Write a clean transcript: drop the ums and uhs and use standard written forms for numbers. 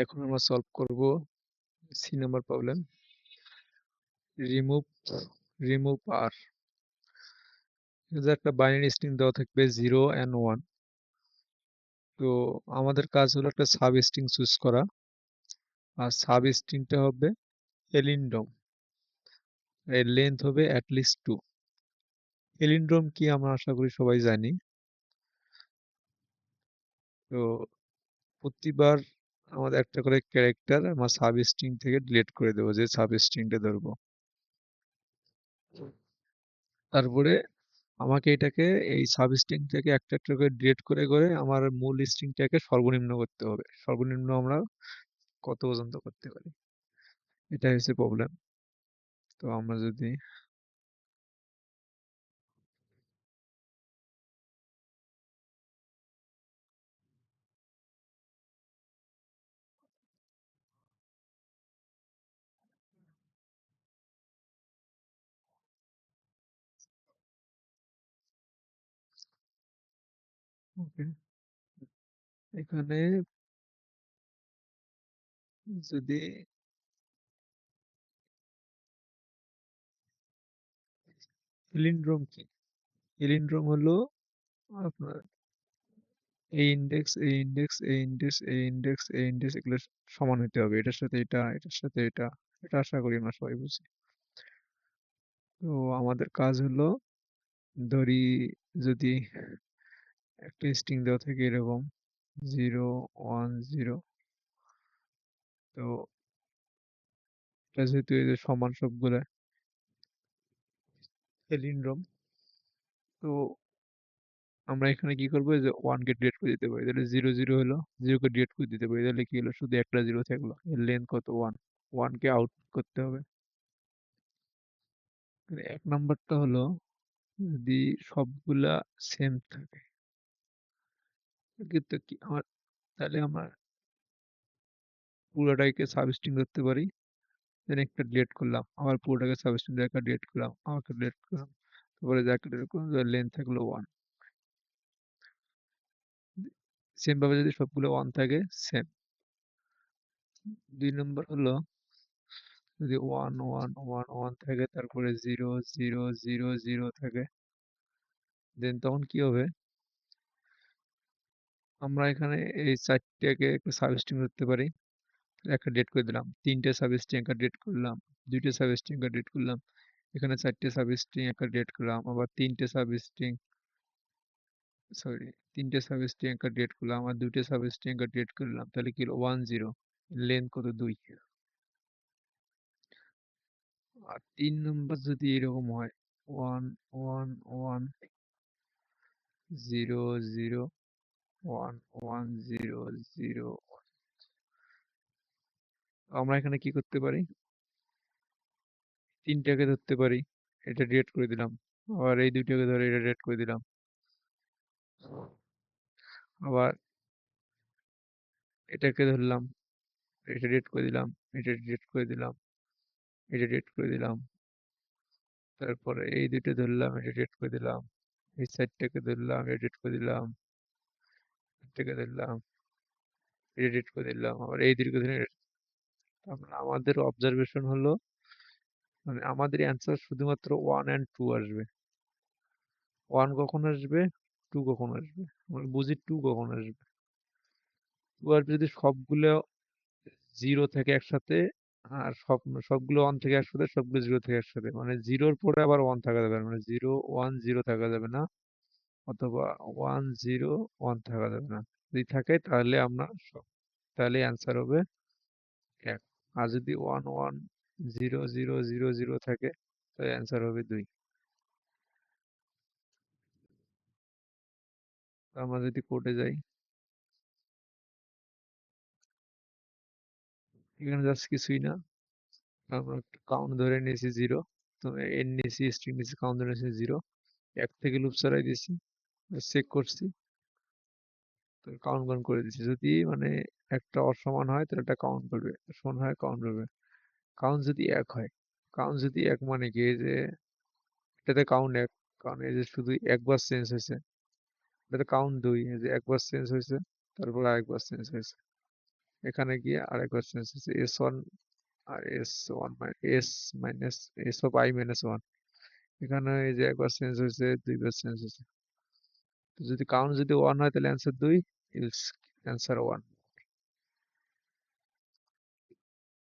এখন আমরা সলভ করব C number problem. Remove remove আর একটা বাইনারি স্ট্রিং দেওয়া থাকবে 0 and 1। তো আমাদের কাজ হলো একটা সাব স্ট্রিং চুজ করা, আর সাব স্ট্রিংটা হবে এলিন্ড্রোম। এর লেন্থ হবে অ্যাটলিস্ট 2। এলিন্ড্রোম কি আমরা আশা করি সবাই জানি। তো প্রতিবার আমাদের একটা করে ক্যারেক্টার আমার সাব স্ট্রিং থেকে ডিলিট করে দেবো, যে সাব স্ট্রিংটা ধরবো। তারপরে আমাকে এটাকে এই সাব স্ট্রিং থেকে একটা একটা করে ডিলিট করে করে আমার মূল স্ট্রিংটাকে সর্বনিম্ন করতে হবে। সর্বনিম্ন আমরা কত পর্যন্ত করতে পারি, এটাই হচ্ছে প্রবলেম। তো আমরা যদি ওকে, এখানে যদি এলিন্ড্রোম কি, এলিন্ড্রোম হলো আপনার এই ইন্ডেক্স এই ইন্ডেক্স এই ইন্ডেক্স এই ইন্ডেক্স এই ইন্ডেক্স এগুলো সমান হতে হবে, এটার সাথে এটা, এটার সাথে এটা। এটা আশা করি আমরা সবাই বুঝি। তো আমাদের কাজ হলো, ধরি যদি একটা স্ট্রিং দেওয়া থাকে এরকম 0 1 0। তো এটা যেহেতু এই যে সমান সবগুলা এলিন্ড্রোম, তো আমরা এখানে কি করবো, এই যে 1 কে ডিলিট করে দিতে পারি, তাহলে 0 0 হলো। 0 কে ডিলিট করে দিতে পারি, তাহলে কি হলো, শুধু একটা 0 থাকলো। এর লেন্থ কত, 1। 1 কে আউট করতে হবে। এক নাম্বারটা হলো, যদি সবগুলা সেম থাকে কিন্তু কি আমার, তাহলে আমরা পুরোটাকে সাবস্ট্রিং ধরতে পারি। দেন একটা ডিলিট করলাম, আবার পুরোটাকে সাবস্ট্রিং দিয়ে একটা ডিলিট করলাম, আবার একটা ডিলিট করলাম, তারপরে যাকে ডিলিট করলাম, লেন্থ থাকলো 1। সেম ভাবে যদি সবগুলো 1 থাকে, সেম। 2 নম্বর হলো, যদি 1 1 1 1 থাকে, তারপরে 0 0 0 0 থাকে, দেন তখন কি হবে, আমরা এখানে এই চারটাকে একটু সাবস্ট্রিং ধরতে পারি। একটা ডেট করে দিলাম, তিনটে সাবস্ট্রিং একটা ডেট করলাম, দুইটা সাবস্ট্রিং একটা ডেট করলাম, এখানে চারটে সাবস্ট্রিং একটা ডেট করলাম, আবার তিনটে সাবস্ট্রিং, সরি, তিনটে সাবস্ট্রিং একটা ডেট করলাম, আর দুইটা সাবস্ট্রিং একটা ডেট করলাম, তাহলে কি হলো 1 0। লেন্থ কত, 2। আর 3 নম্বর যদি এরকম হয় 1 1 1 0 0 1 1 0 0, আমরা এখানে কি করতে পারি, তিনটাকে ধরতে পারি, এটা ডিলিট করে দিলাম, আবার এই দুইটাকে ধরে এটা ডিলিট করে দিলাম, আবার এটাকে ধরলাম, এটা ডিলিট করে দিলাম, এটা ডিলিট করে দিলাম, এটা ডিলিট করে দিলাম, তারপরে এই দুটো ধরলাম, এটা ডিলিট করে দিলাম, এই সাইডটাকে ধরলাম, এটা ডিলিট করে দিলাম, এটাকে ধরলাম, এটা ডিলিট করে দিলাম, আবার এই দুটোকে ধরে। তার মানে আমাদের অবজারভেশন হলো, মানে আমাদের অ্যান্সার শুধুমাত্র 1 and 2 আসবে। 1 কখন আসবে, 2 কখন আসবে, আমরা বুঝি 2 কখন আসবে। 2 আসবে যদি সবগুলো 0 থেকে একসাথে, আর সবগুলো 1 থেকে একসাথে, সবগুলো 0 থেকে একসাথে, মানে 0-র পরে আবার 1 থাকা যাবে না, মানে 0 1 0 থাকা যাবে না, অথবা 1 0 1 থাকা যাবে না। যদি থাকে তাহলে আমরা তাহলে অ্যান্সার হবে 1। আর যদি 1 1 0 0 0 0 থাকে, তাহলে অ্যান্সার হবে 2। আমরা যদি কোডে যাই, এখানে জাস্ট কিছুই না, আমরা কাউন্ট ধরে নিয়েছি 0। তো এন নিয়েছি, স্ট্রিং নিয়েছি, কাউন্ট ধরে নিয়েছি 0। 1 থেকে লুপ ছড়াই দিয়েছি, চেক করছি, তো কাউন্ট কাউন্ট করে দিচ্ছি। যদি মানে একটা অসমান হয় তাহলে এটা কাউন্ট করবে, সমান হয় কাউন্ট করবে। কাউন্ট যদি 1 হয়, কাউন্ট যদি 1 মানে কি, এই যে এটাতে কাউন্ট 1, কারণ এই যে শুধু একবার চেঞ্জ হয়েছে। এটাতে কাউন্ট 2, এই যে একবার চেঞ্জ হয়েছে, তারপর আরেকবার চেঞ্জ হয়েছে। এখানে গিয়ে আরেকবার চেঞ্জ হয়েছে S1 আর S1 S minus S of I minus 1। এখানে এই যে একবার চেঞ্জ হয়েছে, দুইবার চেঞ্জ হয়েছে। তো যদি কাউন্ট যদি 1 হয় তাহলে অ্যান্সার 2, ইলস অ্যান্সার 1।